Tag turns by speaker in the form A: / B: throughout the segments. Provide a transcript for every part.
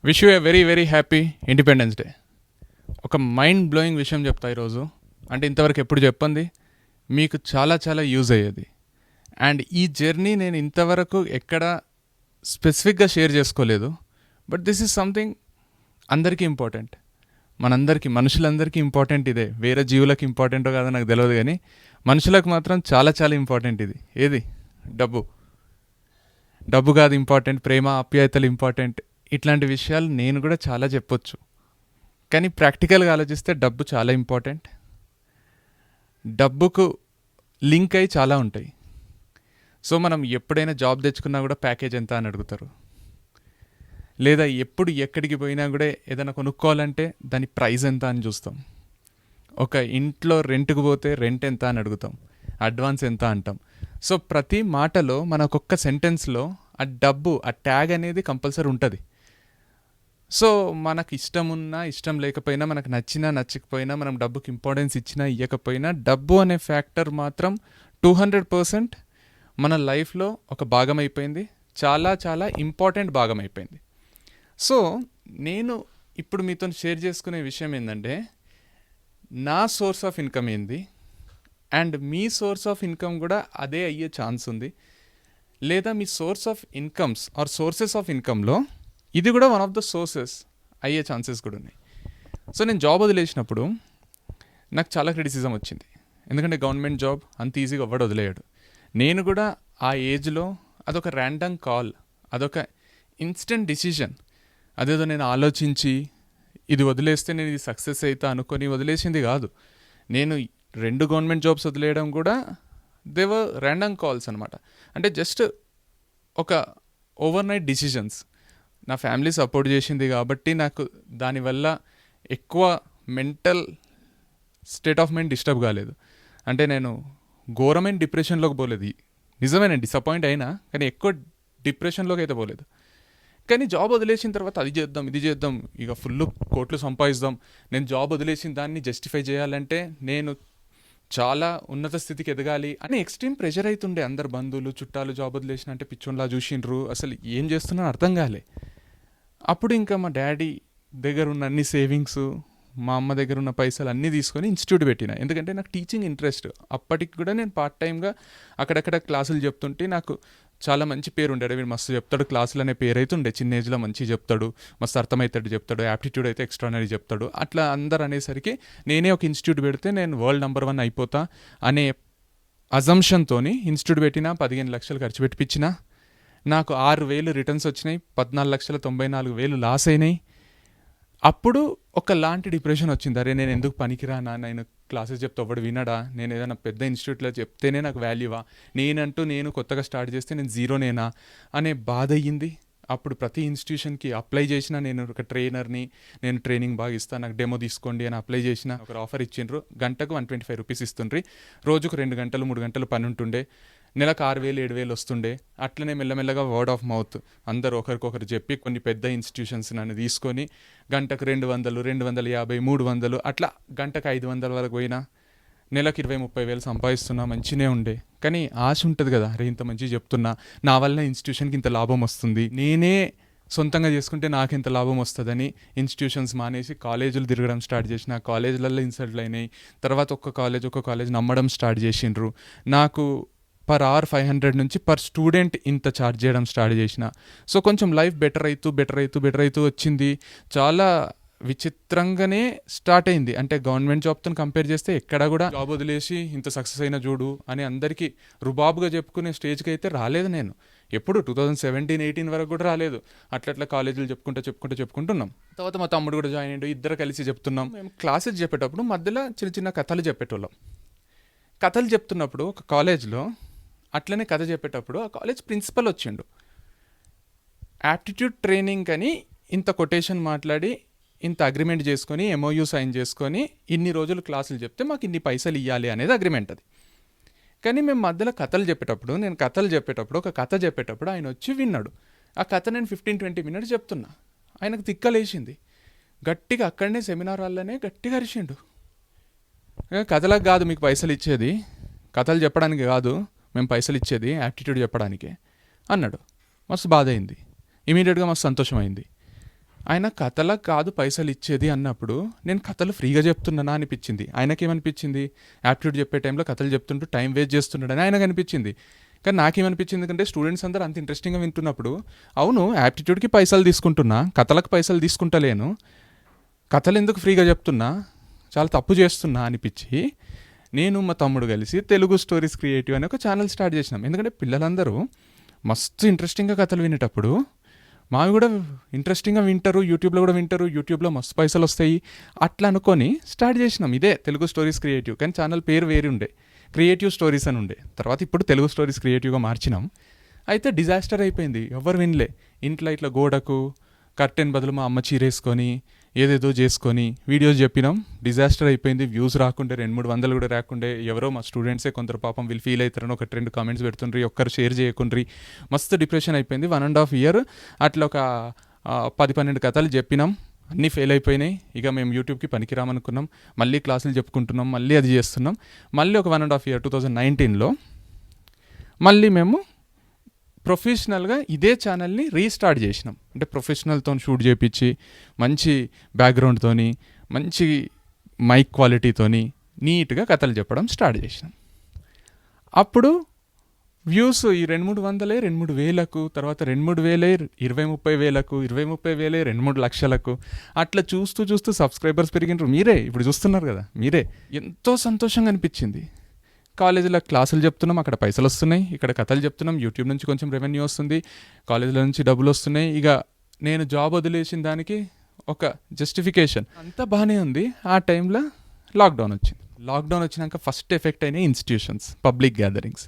A: Wish you a very very happy independence day. ఒక mind blowing విషయం చెప్తా ఈరోజు. అంటే ఇంతవరకు ఎప్పుడు చెప్పండి, మీకు చాలా చాలా యూజ్ అయ్యేది. అండ్ ఈ జర్నీ నేను ఇంతవరకు ఎక్కడ స్పెసిఫిక్గా షేర్ చేసుకోలేదు. బట్ దిస్ ఈజ్ సంథింగ్ అందరికీ ఇంపార్టెంట్. మనందరికీ, మనుషులందరికీ ఇంపార్టెంట్ ఇదే. వేరే జీవులకు ఇంపార్టెంటో కాదో నాకు తెలియదు, కానీ మనుషులకు మాత్రం చాలా చాలా ఇంపార్టెంట్ ఇది. ఏది? డబ్బు. డబ్బు కాదు ఇంపార్టెంట్, ప్రేమ ఆప్యాయతలు ఇంపార్టెంట్. ఇట్లాంటి విషయాలు నేను కూడా చాలా చెప్పొచ్చు, కానీ ప్రాక్టికల్గా ఆలోచిస్తే డబ్బు చాలా ఇంపార్టెంట్. డబ్బుకు లింక్ అయి చాలా ఉంటాయి. సో మనం ఎప్పుడైనా జాబ్ తెచ్చుకున్నా కూడా ప్యాకేజ్ ఎంత అని అడుగుతారు, లేదా ఎప్పుడు ఎక్కడికి పోయినా కూడా ఏదైనా కొనుక్కోవాలంటే దాని ప్రైస్ ఎంత అని చూస్తాం. ఒక ఇంట్లో రెంట్కి పోతే రెంట్ ఎంత అని అడుగుతాం, అడ్వాన్స్ ఎంత అంటాం. సో ప్రతి మాటలో మనకొక్క సెంటెన్స్లో ఆ డబ్బు, ఆ ట్యాగ్ అనేది కంపల్సరీ ఉంటుంది. సో మనకు ఇష్టం ఉన్నా ఇష్టం లేకపోయినా, మనకు నచ్చినా నచ్చకపోయినా, మనం డబ్బుకి ఇంపార్టెన్స్ ఇచ్చినా ఇవ్వకపోయినా, డబ్బు అనే ఫ్యాక్టర్ మాత్రం 200% మన లైఫ్లో ఒక భాగం అయిపోయింది. చాలా చాలా ఇంపార్టెంట్ భాగం అయిపోయింది. సో నేను ఇప్పుడు మీతో షేర్ చేసుకునే విషయం ఏంటంటే, నా సోర్స్ ఆఫ్ ఇన్కమ్ ఏంది అండ్ మీ సోర్స్ ఆఫ్ ఇన్కమ్ కూడా అదే అయ్యే ఛాన్స్ ఉంది. లేదా మీ source of incomes or sources of ఇన్కమ్లో ఇది కూడా వన్ ఆఫ్ ద సోర్సెస్ అయ్యే ఛాన్సెస్ కూడా ఉన్నాయి. సో నేను జాబ్ వదిలేసినప్పుడు నాకు చాలా క్రిటిసిజం వచ్చింది. ఎందుకంటే గవర్నమెంట్ జాబ్ అంత ఈజీగా ఎవ్వడు వదిలేయడు. నేను కూడా ఆ ఏజ్లో అదొక ర్యాండమ్ కాల్, అదొక ఇన్స్టెంట్ డిసిషన్. అదేదో నేను ఆలోచించి ఇది వదిలేస్తే నేను ఇది సక్సెస్ అవుతా అనుకొని వదిలేసింది కాదు. నేను 2 గవర్నమెంట్ జాబ్స్ వదిలేయడం కూడా దేవర్ ర్యాండమ్ కాల్స్ అనమాట. అంటే జస్ట్ ఒక ఓవర్ నైట్ డిసిషన్స్. నా ఫ్యామిలీ సపోర్ట్ చేసింది కాబట్టి నాకు దానివల్ల ఎక్కువ mental state of mind disturb కాలేదు. అంటే నేను ఘోరమైన డిప్రెషన్లోకి పోలేదు. నిజమే, నేను డిసప్పాయింట్ అయినా, కానీ ఎక్కువ డిప్రెషన్లోకి అయితే పోలేదు. కానీ జాబ్ వదిలేసిన తర్వాత అది చేద్దాం, ఇది చేద్దాం, ఇక ఫుల్ కోట్లు సంపాదిద్దాం. నేను జాబ్ వదిలేసిన దాన్ని జస్టిఫై చేయాలంటే నేను చాలా ఉన్నత స్థితికి ఎదగాలి అని ఎక్స్ట్రీమ్ ప్రెషర్ అవుతుండే. అందరు బంధువులు చుట్టాలు జాబ్ వదిలేసిన అంటే పిచ్చోన్లా చూసిండ్రు. అసలు ఏం చేస్తున్నా అర్థం కాలే. అప్పుడు ఇంకా మా డాడీ దగ్గర ఉన్న అన్ని సేవింగ్స్, మా అమ్మ దగ్గర ఉన్న పైసలు అన్నీ తీసుకొని ఇన్స్టిట్యూట్ పెట్టిన. ఎందుకంటే నాకు టీచింగ్ ఇంట్రెస్ట్. అప్పటికి కూడా నేను పార్ట్ టైమ్గా అక్కడక్కడ క్లాసులు చెప్తుంటే నాకు చాలా మంచి పేరు ఉండే. వీడు మస్తు చెప్తాడు క్లాసులు అనే పేరు అయితే ఉండే. చిన్న ఏజ్లో మంచిగా చెప్తాడు, మస్తు అర్థమవుతాడు చెప్తాడు, యాప్టిట్యూడ్ అయితే ఎక్స్ట్రానరీ చెప్తాడు. అట్లా అందరు అనేసరికి నేనే ఒక ఇన్స్టిట్యూట్ పెడితే నేను వరల్డ్ నెంబర్ 1 అయిపోతా అనే అజంప్షన్తో ఇన్స్టిట్యూట్ పెట్టిన. 15 లక్షలు ఖర్చు పెట్టించిన. నాకు 6,000 రిటర్న్స్ వచ్చినాయి, 14,94,000 లాస్ అయినాయి. అప్పుడు ఒకలాంటి డిప్రెషన్ వచ్చింది. అరే నేను ఎందుకు పనికిరానా, నేను క్లాసెస్ చెప్తే ఒకడు వినడా, నేను ఏదైనా పెద్ద ఇన్స్టిట్యూట్లో చెప్తేనే నాకు వాల్యూవా, నేను కొత్తగా స్టార్ట్ చేస్తే నేను జీరోనేనా అనే బాధ అయ్యింది. అప్పుడు ప్రతి ఇన్స్టిట్యూషన్కి అప్లై చేసిన. నేను ఒక ట్రైనర్ని, నేను ట్రైనింగ్ బాగా ఇస్తాను, నాకు డెమో తీసుకోండి అని అప్లై చేసిన. ఒక ఆఫర్ ఇచ్చిండ్రు, గంటకు 125 రూపీస్ ఇస్తుండ్రి. రోజుకు 2 గంటలు 3 గంటలు పని ఉంటుండే. నెలకు 6,000 7,000 వస్తుండే. అట్లనే మెల్లమెల్లగా వర్డ్ ఆఫ్ మౌత్ అందరు ఒకరికొకరు చెప్పి కొన్ని పెద్ద ఇన్స్టిట్యూషన్స్ నన్ను తీసుకొని గంటకు 200, 250, 300 అట్లా గంటకు 500 వరకు పోయినా. నెలకు 20,000-30,000 సంపాదిస్తున్నా, మంచినే ఉండే. కానీ ఆశ ఉంటుంది కదా, అరే ఇంత మంచిగా చెప్తున్నా, నా వల్ల ఇన్స్టిట్యూషన్కి ఇంత లాభం వస్తుంది, నేనే సొంతంగా చేసుకుంటే నాకు ఇంత లాభం వస్తుందని ఇన్స్టిట్యూషన్స్ మానేసి కాలేజీలు తిరగడం స్టార్ట్ చేసిన. కాలేజీలలో ఇన్సల్ట్లు అయినాయి. తర్వాత ఒక్క కాలేజ్ నమ్మడం స్టార్ట్ చేసిండ్రు. నాకు పర్ అవర్ 500 నుంచి పర్ స్టూడెంట్ ఇంత ఛార్జ్ చేయడం స్టార్ట్ చేసిన. సో కొంచెం లైఫ్ బెటర్ అవుతూ వచ్చింది. చాలా విచిత్రంగానే స్టార్ట్ అయింది. అంటే గవర్నమెంట్ జాబ్తో కంపేర్ చేస్తే ఎక్కడ కూడా జాబ్ వదిలేసి ఇంత సక్సెస్ అయిన చూడు అని అందరికీ రుబాబుగా చెప్పుకునే స్టేజ్కి అయితే రాలేదు నేను. ఎప్పుడు 2017-18 వరకు కూడా రాలేదు. అట్లా కాలేజీలు చెప్పుకుంటున్నాం. తర్వాత మా తమ్ముడు కూడా జాయిన్ అయ్యాడు, ఇద్దరు కలిసి చెప్తున్నాం. మేము క్లాసెస్ చెప్పేటప్పుడు మధ్యలో చిన్న చిన్న కథలు చెప్పేటోళ్ళం. కథలు చెప్తున్నప్పుడు ఒక కాలేజ్లో అట్లనే కథ చెప్పేటప్పుడు ఆ కాలేజ్ ప్రిన్సిపల్ వచ్చిండు. యాప్టిట్యూడ్ ట్రైనింగ్ అని ఇంత కొటేషన్ మాట్లాడి, ఇంత అగ్రిమెంట్ చేసుకొని, MOU సైన్ చేసుకొని, ఇన్ని రోజులు క్లాసులు చెప్తే మాకు ఇన్ని పైసలు ఇవ్వాలి అనేది అగ్రిమెంట్ అది. కానీ మేము మధ్యలో నేను కథలు చెప్పేటప్పుడు ఒక కథ చెప్పేటప్పుడు ఆయన వచ్చి విన్నాడు. ఆ కథ నేను 15-20 మినిట్స్ చెప్తున్నా. ఆయనకు తిక్కలేసింది. గట్టిగా అక్కడనే సెమినార్ హాల్లోనే గట్టిగా అరిచిండు. కథలకు కాదు మీకు పైసలు ఇచ్చేది, కథలు చెప్పడానికి కాదు మేము పైసలు ఇచ్చేది, యాప్టిట్యూడ్ చెప్పడానికే అన్నాడు. మస్తు బాధ అయింది. ఇమీడియట్గా మస్తు సంతోషమైంది. ఆయన కథలకు కాదు పైసలు ఇచ్చేది అన్నప్పుడు నేను కథలు ఫ్రీగా చెప్తున్నానా అనిపించింది. ఆయనకేమనిపించింది, యాప్టిట్యూడ్ చెప్పే టైంలో కథలు చెప్తుంటూ టైం వేస్ట్ చేస్తున్నాడని ఆయనకు అనిపించింది. కానీ నాకేమనిపించింది అంటే స్టూడెంట్స్ అందరూ అంత ఇంట్రెస్టింగ్గా వింటున్నప్పుడు, అవును యాప్టిట్యూడ్కి పైసలు తీసుకుంటున్నా, కథలకు పైసలు తీసుకుంటలేను, కథలు ఎందుకు ఫ్రీగా చెప్తున్నా, చాలా తప్పు చేస్తున్నా అనిపించి నేను మా తమ్ముడు కలిసి తెలుగు స్టోరీస్ క్రియేటివ్ అనే ఒక ఛానల్ స్టార్ట్ చేసినాం. ఎందుకంటే పిల్లలందరూ మస్తు ఇంట్రెస్టింగ్గా కథలు వినేటప్పుడు మావి కూడా ఇంట్రెస్టింగ్గా వింటారు, యూట్యూబ్లో కూడా వింటారు, యూట్యూబ్లో మస్తు పైసలు వస్తాయి అట్లా అనుకొని స్టార్ట్ చేసినాం. ఇదే తెలుగు స్టోరీస్ క్రియేటివ్, కానీ ఛానల్ పేరు వేరే ఉండే, క్రియేటివ్ స్టోరీస్ అని ఉండే. తర్వాత ఇప్పుడు తెలుగు స్టోరీస్ క్రియేటివ్గా మార్చినాం. అయితే డిజాస్టర్ అయిపోయింది, ఎవరు వినలే. ఇంట్లో ఇట్లా గోడకు కర్టెన్ బదులు మా అమ్మ చీరేసుకొని ఏదేదో చేసుకొని వీడియోస్ చెప్పినాం. డిజాస్టర్ అయిపోయింది. వ్యూస్ రాకుండే, 200-300 కూడా రాకుండే. ఎవరో మా స్టూడెంట్సే కొందరు పాపం వీళ్ళు ఫీల్ అవుతారని ఒక 2 కామెంట్స్ పెడుతుండ్రి, ఒక్కరు షేర్ చేయకుండ్రి. మస్తు డిప్రెషన్ అయిపోయింది. 1.5 year అట్లా ఒక 10-12 కథలు చెప్పినాం, అన్నీ ఫెయిల్ అయిపోయినాయి. ఇక మేము యూట్యూబ్కి పనికిరామనుకున్నాం. మళ్ళీ క్లాసులు చెప్పుకుంటున్నాం, మళ్ళీ అది చేస్తున్నాం. మళ్ళీ ఒక 1.5 year 2019లో మళ్ళీ మేము ప్రొఫెషనల్గా ఇదే ఛానల్ని రీస్టార్ట్ చేసినాం. అంటే ప్రొఫెషనల్తో షూట్ చేయించి మంచి బ్యాక్గ్రౌండ్తోని మంచి మైక్ క్వాలిటీతోని నీట్గా కథలు చెప్పడం స్టార్ట్ చేసినాం. అప్పుడు వ్యూస్ ఈ 200-300 2-3 వేలకు, తర్వాత 2-3 వేలే 20-30 వేలకు, 20-30 వేలే 2-3 లక్షలకు అట్లా చూస్తూ చూస్తూ సబ్స్క్రైబర్స్ పెరిగినారు. మీరే ఇప్పుడు చూస్తున్నారు కదా, మీరే. ఎంతో సంతోషంగా అనిపించింది. కాలేజీలో క్లాసులు చెప్తున్నాం, అక్కడ పైసలు వస్తున్నాయి, ఇక్కడ కథలు చెప్తున్నాం, యూట్యూబ్ నుంచి కొంచెం రెవెన్యూ వస్తుంది, కాలేజీల నుంచి డబ్బులు వస్తున్నాయి. ఇక నేను జాబ్ వదిలేసిన దానికి ఒక జస్టిఫికేషన్ అంతా బాగానే ఉంది. ఆ టైంలో లాక్డౌన్ వచ్చింది. లాక్డౌన్ వచ్చినాక ఫస్ట్ ఎఫెక్ట్ అయినాయి ఇన్స్టిట్యూషన్స్, పబ్లిక్ గ్యాదరింగ్స్.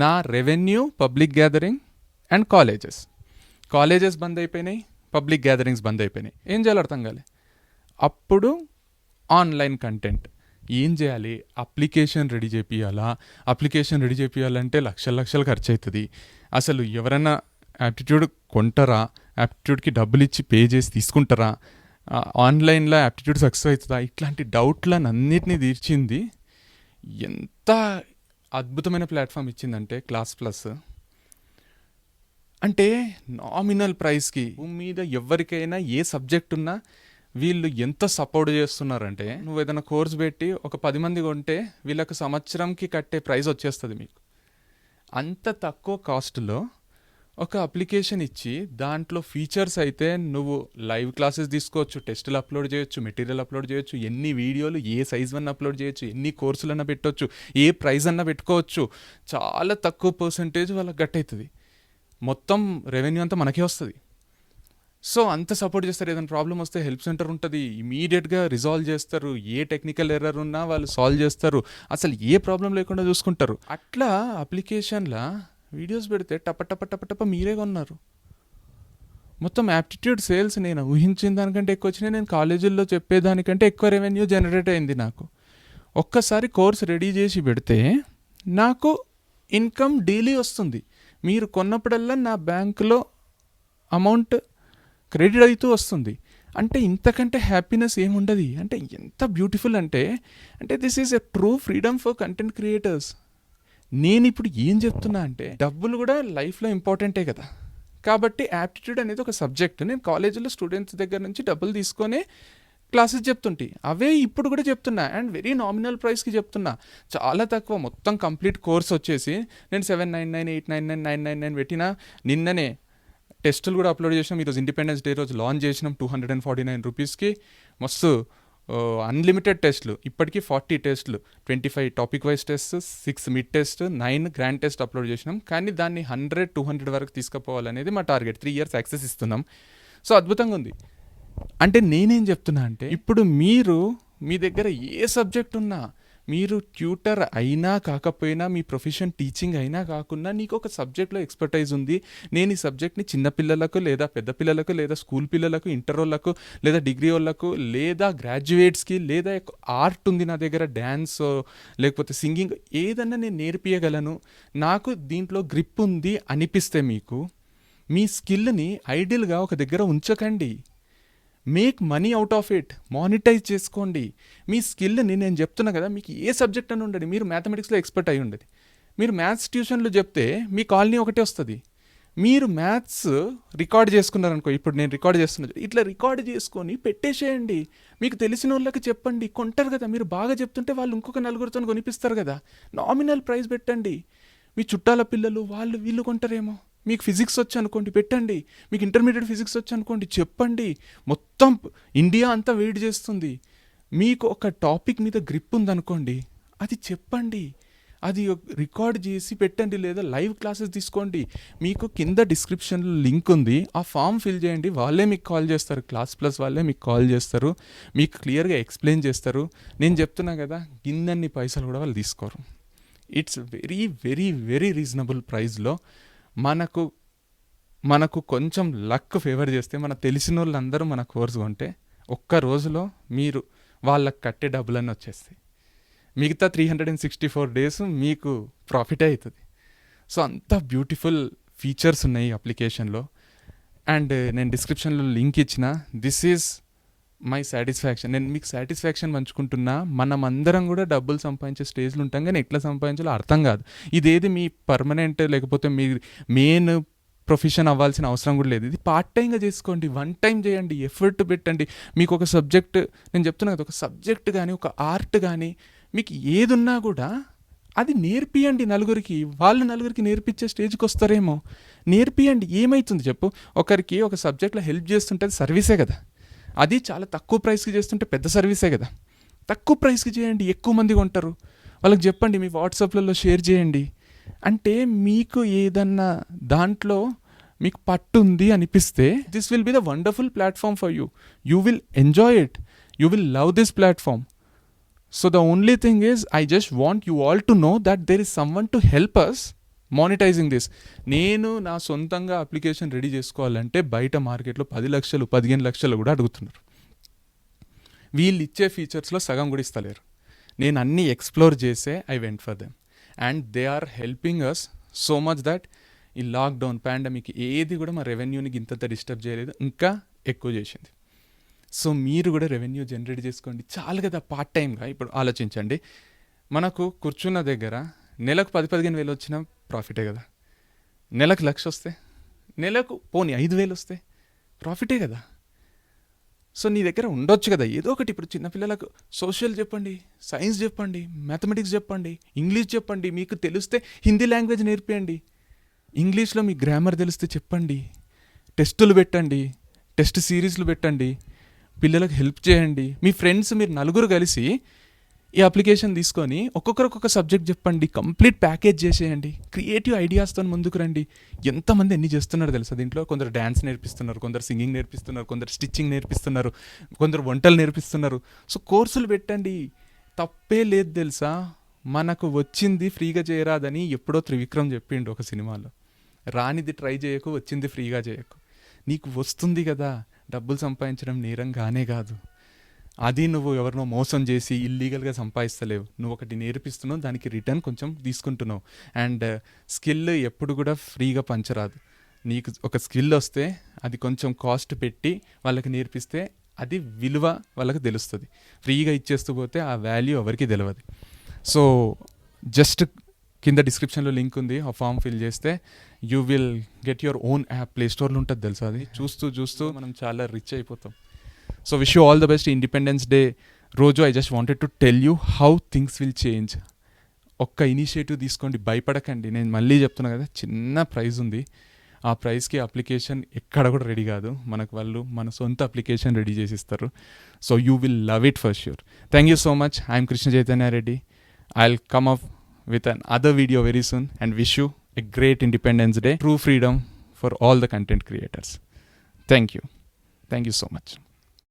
A: నా revenue public gathering and colleges బంద్ అయిపోయినాయి, పబ్లిక్ గ్యాదరింగ్స్ బంద్ అయిపోయినాయి. ఏం చేయాలో అర్థం కాలే. అప్పుడు ఆన్లైన్ కంటెంట్ ఏం చేయాలి, అప్లికేషన్ రెడీ చేపియాలంటే లక్షలు ఖర్చు అవుతుంది. అసలు ఎవరైనా యాప్టిట్యూడ్ కొంటారా, యాప్టిట్యూడ్కి డబ్బులు ఇచ్చి పే చేసి తీసుకుంటారా, ఆన్లైన్లో యాప్టిట్యూడ్ సక్సెస్ అవుతుందా, ఇట్లాంటి డౌట్లను అన్నిటినీ తీర్చింది. ఎంత అద్భుతమైన ప్లాట్ఫామ్ ఇచ్చిందంటే క్లాస్+. అంటే నామినల్ ప్రైస్కి భూమి మీద ఎవరికైనా ఏ సబ్జెక్ట్ ఉన్నా వీళ్ళు ఎంత సపోర్ట్ చేస్తున్నారంటే, నువ్వు ఏదైనా కోర్స్ పెట్టి ఒక 10 మంది కొంటే వీళ్ళకు సంవత్సరంకి కట్టే ప్రైస్ వచ్చేస్తుంది మీకు. అంత తక్కువ కాస్ట్లో ఒక అప్లికేషన్ ఇచ్చి దాంట్లో ఫీచర్స్ అయితే నువ్వు లైవ్ క్లాసెస్ తీసుకోవచ్చు, టెస్టులు అప్లోడ్ చేయొచ్చు, మెటీరియల్ అప్లోడ్ చేయొచ్చు, ఎన్ని వీడియోలు ఏ సైజ్ అన్న అప్లోడ్ చేయొచ్చు, ఎన్ని కోర్సులన్నా పెట్టవచ్చు, ఏ ప్రైజ్ అన్నా పెట్టుకోవచ్చు. చాలా తక్కువ పర్సంటేజ్ వాళ్ళకి గట్టవుతుంది. మొత్తం రెవెన్యూ అంతా మనకే వస్తుంది. సో అంత సపోర్ట్ చేస్తారు. ఏదైనా ప్రాబ్లం వస్తే హెల్ప్ సెంటర్ ఉంటుంది, ఇమీడియట్గా రిజాల్వ్ చేస్తారు. ఏ టెక్నికల్ ఎర్రర్ ఉన్నా వాళ్ళు సాల్వ్ చేస్తారు. అసలు ఏ ప్రాబ్లం లేకుండా చూసుకుంటారు. అట్లా అప్లికేషన్లో వీడియోస్ పెడితే టప మీరే కొన్నారు. మొత్తం యాప్టిట్యూడ్ సేల్స్ నేను ఊహించిన దానికంటే ఎక్కువ వచ్చినాయి. నేను కాలేజీల్లో చెప్పేదానికంటే ఎక్కువ రెవెన్యూ జనరేట్ అయింది నాకు. ఒక్కసారి కోర్స్ రెడీ చేసి పెడితే నాకు ఇన్కమ్ డైలీ వస్తుంది. మీరు కొన్నప్పుడల్లా నా బ్యాంకులో అమౌంట్ క్రెడిట్ అవుతూ వస్తుంది. అంటే ఇంతకంటే హ్యాపీనెస్ ఏముండదు. అంటే ఎంత బ్యూటిఫుల్ అంటే this is a true freedom for content creators. నేను ఇప్పుడు ఏం చెప్తున్నా అంటే, డబ్బులు కూడా లైఫ్లో ఇంపార్టెంటే కదా. కాబట్టి యాప్టిట్యూడ్ అనేది ఒక సబ్జెక్ట్. నేను కాలేజీలో స్టూడెంట్స్ దగ్గర నుంచి డబ్బులు తీసుకొని క్లాసెస్ చెప్తుంటే అవే ఇప్పుడు కూడా చెప్తున్నా. అండ్ వెరీ నామినల్ ప్రైస్కి చెప్తున్నా, చాలా తక్కువ. మొత్తం కంప్లీట్ కోర్స్ వచ్చేసి నేను 799, 899, 999 పెట్టినా. నిన్ననే టెస్టులు కూడా అప్లోడ్ చేసినాం. ఈరోజు ఇండిపెండెన్స్ డే రోజు లాంచ్ చేసినాం 249 రూపీస్కి. మస్తు అన్లిమిటెడ్ టెస్ట్లు, ఇప్పటికీ 40 టెస్ట్లు, 25 topic wise test, 6 mid test, 9 grand test upload చేసినాం. కానీ దాన్ని 100-200 వరకు తీసుకుపోవాలనేది మా టార్గెట్. 3 years యాక్సెస్ ఇస్తున్నాం. సో అద్భుతంగా ఉంది. అంటే నేనేం చెప్తున్నా అంటే, ఇప్పుడు మీరు మీ దగ్గర ఏ సబ్జెక్ట్ ఉన్నా, మీరు ట్యూటర్ అయినా కాకపోయినా, మీ ప్రొఫెషన్ టీచింగ్ అయినా కాకుండా, నీకు ఒక సబ్జెక్ట్లో ఎక్స్పర్టైజ్ ఉంది. నేను ఈ సబ్జెక్ట్ని చిన్నపిల్లలకు లేదా పెద్ద పిల్లలకు లేదా స్కూల్ పిల్లలకు, ఇంటర్ వాళ్ళకు లేదా డిగ్రీ వాళ్ళకు లేదా గ్రాడ్యుయేట్స్కి, లేదా ఆర్ట్ ఉంది నా దగ్గర, డ్యాన్స్ లేకపోతే సింగింగ్, ఏదన్నా నేను నేర్పియగలను, నాకు దీంట్లో గ్రిప్ ఉంది అనిపిస్తే మీకు, మీ స్కిల్ని ఐడియల్గా ఒక దగ్గర ఉంచకండి. Make money out of it, monetize చేసుకోండి. మీ స్కిల్ని నేను చెప్తున్నా కదా, మీకు ఏ సబ్జెక్ట్ అని ఉండదు. మీరు మ్యాథమెటిక్స్లో ఎక్స్పర్ట్ అయి ఉండదు, మీరు మ్యాథ్స్ ట్యూషన్లు చెప్తే మీ కాలనీ ఒకటే వస్తుంది. మీరు మ్యాథ్స్ రికార్డ్ చేసుకున్నారనుకో, ఇప్పుడు నేను రికార్డ్ చేస్తున్నా, ఇట్లా రికార్డ్ చేసుకొని పెట్టేసేయండి. మీకు తెలిసిన వాళ్ళకి చెప్పండి, కొంటారు కదా. మీరు బాగా చెప్తుంటే వాళ్ళు ఇంకొక నలుగురితో కొనిపిస్తారు కదా. నామినల్ ప్రైస్ పెట్టండి. మీ చుట్టాల పిల్లలు వాళ్ళు వీళ్ళు కొంటారేమో. మీకు ఫిజిక్స్ వచ్చి అనుకోండి, పెట్టండి. మీకు ఇంటర్మీడియట్ ఫిజిక్స్ వచ్చి అనుకోండి, చెప్పండి. మొత్తం ఇండియా అంతా వెయిట్ చేస్తుంది. మీకు ఒక టాపిక్ మీద గ్రిప్ ఉందనుకోండి, అది చెప్పండి. అది రికార్డ్ చేసి పెట్టండి, లేదా లైవ్ క్లాసెస్ తీసుకోండి. మీకు కింద డిస్క్రిప్షన్లో లింక్ ఉంది, ఆ ఫామ్ ఫిల్ చేయండి. వాళ్ళే మీకు కాల్ చేస్తారు, క్లాస్ ప్లస్ వాళ్ళే మీకు కాల్ చేస్తారు, మీకు క్లియర్గా ఎక్స్ప్లెయిన్ చేస్తారు. నేను చెప్తున్నా కదా, గిన్నెన్ని పైసలు కూడా వాళ్ళు తీసుకోరు. It's very very very reasonable ప్రైస్లో మనకు కొంచెం లక్ ఫేవర్ చేస్తే, మన తెలిసిన వాళ్ళందరూ మన కోర్స్ కొంటే ఒక్క రోజులో మీరు వాళ్ళకి కట్టే డబ్బులన్నీ వచ్చేస్తాయి. మిగతా 364 డేస్ మీకు ప్రాఫిటే అవుతుంది. సో అంత బ్యూటిఫుల్ ఫీచర్స్ ఉన్నాయి ఈ అప్లికేషన్లో. అండ్ నేను డిస్క్రిప్షన్లో లింక్ ఇచ్చిన. This is my satisfaction. నేను మీకు సాటిస్ఫాక్షన్ పంచుకుంటున్నా. మనం అందరం కూడా డబ్బులు సంపాదించే స్టేజ్లో ఉంటాం, కానీ ఎట్లా సంపాదించాలో అర్థం కాదు. ఇదేది మీ పర్మనెంట్ లేకపోతే మీ మెయిన్ ప్రొఫెషన్ అవ్వాల్సిన అవసరం కూడా లేదు. ఇది పార్ట్ టైంగా చేసుకోండి, వన్ టైం చేయండి, ఎఫర్ట్ పెట్టండి. మీకు ఒక సబ్జెక్ట్, నేను చెప్తున్నా కదా, ఒక సబ్జెక్ట్ కానీ ఒక ఆర్ట్ కానీ మీకు ఏదున్నా కూడా అది నేర్పియండి నలుగురికి. వాళ్ళు నలుగురికి నేర్పించే స్టేజ్కి వస్తారేమో. నేర్పియండి. ఏమవుతుంది చెప్పు? ఒకరికి ఒక సబ్జెక్ట్లో హెల్ప్ చేస్తుంటే అది సర్వీసే కదా. అది చాలా తక్కువ ప్రైస్కి చేస్తుంటే పెద్ద సర్వీసే కదా. తక్కువ ప్రైస్కి చేయండి, ఎక్కువ మంది కొంటారు. వాళ్ళకి చెప్పండి, మీ వాట్సాప్లలో షేర్ చేయండి. అంటే మీకు ఏదన్నా దాంట్లో మీకు పట్టుంది అనిపిస్తే, this will be the wonderful platform for you. You will enjoy it. You will love this platform. So the only thing is, I just want you all to know that there is someone to help us monetising this. నేను నా సొంతంగా application ready చేసుకోవాలంటే బయట మార్కెట్లో 10 లక్షలు 15 లక్షలు కూడా అడుగుతున్నారు. వీళ్ళు ఇచ్చే ఫీచర్స్లో సగం కూడా ఇస్తలేరు. నేను అన్నీ ఎక్స్ప్లోర్ చేసే I went for them. And they are helping us so much that ఈ లాక్డౌన్ పాండమిక్ ఏది కూడా మా రెవెన్యూని ఇంతంత డిస్టర్బ్ చేయలేదు, ఇంకా ఎక్కువ చేసింది. సో మీరు కూడా రెవెన్యూ జనరేట్ చేసుకోండి. చాలు కదా పార్ట్ టైంగా. ఇప్పుడు ఆలోచించండి, మనకు కూర్చున్న దగ్గర నెలకు 10-15 వేలు వచ్చిన ప్రాఫిటే కదా. నెలకు 1,00,000 వస్తే, నెలకు పోనీ 5,000 వస్తే ప్రాఫిటే కదా. సో నీ దగ్గర ఉండొచ్చు కదా ఏదో ఒకటి. ఇప్పుడు చిన్నపిల్లలకు సోషల్ చెప్పండి, సైన్స్ చెప్పండి, మ్యాథమెటిక్స్ చెప్పండి, ఇంగ్లీష్ చెప్పండి. మీకు తెలిస్తే హిందీ లాంగ్వేజ్ నేర్పియండి. ఇంగ్లీష్లో మీ గ్రామర్ తెలిస్తే చెప్పండి. టెస్టులు పెట్టండి, టెస్ట్ సిరీస్లు పెట్టండి, పిల్లలకు హెల్ప్ చేయండి. మీ ఫ్రెండ్స్ మీరు నలుగురు కలిసి ఈ అప్లికేషన్ తీసుకొని ఒక్కొక్కరు ఒక్కొక్క సబ్జెక్ట్ చెప్పండి, కంప్లీట్ ప్యాకేజ్ చేసేయండి. క్రియేటివ్ ఐడియాస్తో ముందుకు రండి. ఎంతమంది ఎన్ని చేస్తున్నారు తెలుసా దీంట్లో? కొందరు డ్యాన్స్ నేర్పిస్తున్నారు, కొందరు సింగింగ్ నేర్పిస్తున్నారు, కొందరు స్టిచ్చింగ్ నేర్పిస్తున్నారు, కొందరు వంటలు నేర్పిస్తున్నారు. సో కోర్సులు పెట్టండి, తప్పే లేదు తెలుసా. మనకు వచ్చింది ఫ్రీగా చేయరాదని ఎప్పుడో త్రివిక్రమ్ చెప్పిండు ఒక సినిమాలో. రానిది ట్రై చేయకు, వచ్చింది ఫ్రీగా చేయకు. నీకు వస్తుంది కదా, డబ్బులు సంపాదించడం నేరంగానే కాదు. అది నువ్వు ఎవరినో మోసం చేసి ఇల్లీగల్గా సంపాదిస్తలేవు. నువ్వు ఒకటి నేర్పిస్తున్నావు, దానికి రిటర్న్ కొంచెం తీసుకుంటున్నావు. అండ్ స్కిల్ ఎప్పుడు కూడా ఫ్రీగా పంచరాదు. నీకు ఒక స్కిల్ వస్తే అది కొంచెం కాస్ట్ పెట్టి వాళ్ళకి నేర్పిస్తే అది విలువ వాళ్ళకి తెలుస్తుంది. ఫ్రీగా ఇచ్చేస్తూ పోతే ఆ వాల్యూ ఎవరికి తెలియదు. సో జస్ట్ కింద డిస్క్రిప్షన్లో లింక్ ఉంది, ఆ ఫామ్ ఫిల్ చేస్తే you will get your own app. Play స్టోర్లో ఉంటుంది తెలుసా. అది చూస్తూ చూస్తూ మనం చాలా రిచ్ అయిపోతాం. So wish you all the best. Independence day రోజు I just wanted to tell you how things will change. ఒక్క ఇనిషియేటివ్ తీసుకోండి, భయపడకండి. నేను మళ్ళీ చెప్తున్నా కదా, చిన్న ప్రైజ్ ఉంది. ఆ ప్రైస్కి అప్లికేషన్ ఎక్కడ కూడా రెడీ కాదు. మనకు వాళ్ళు మన సొంత అప్లికేషన్ రెడీ చేసి ఇస్తారు. So you will love it for sure. Thank you so much. I'm Krishna Chaitanya Reddy. I'll come up with another video very soon and wish you a great Independence Day. True freedom for all the content creators. Thank you. Thank you so much.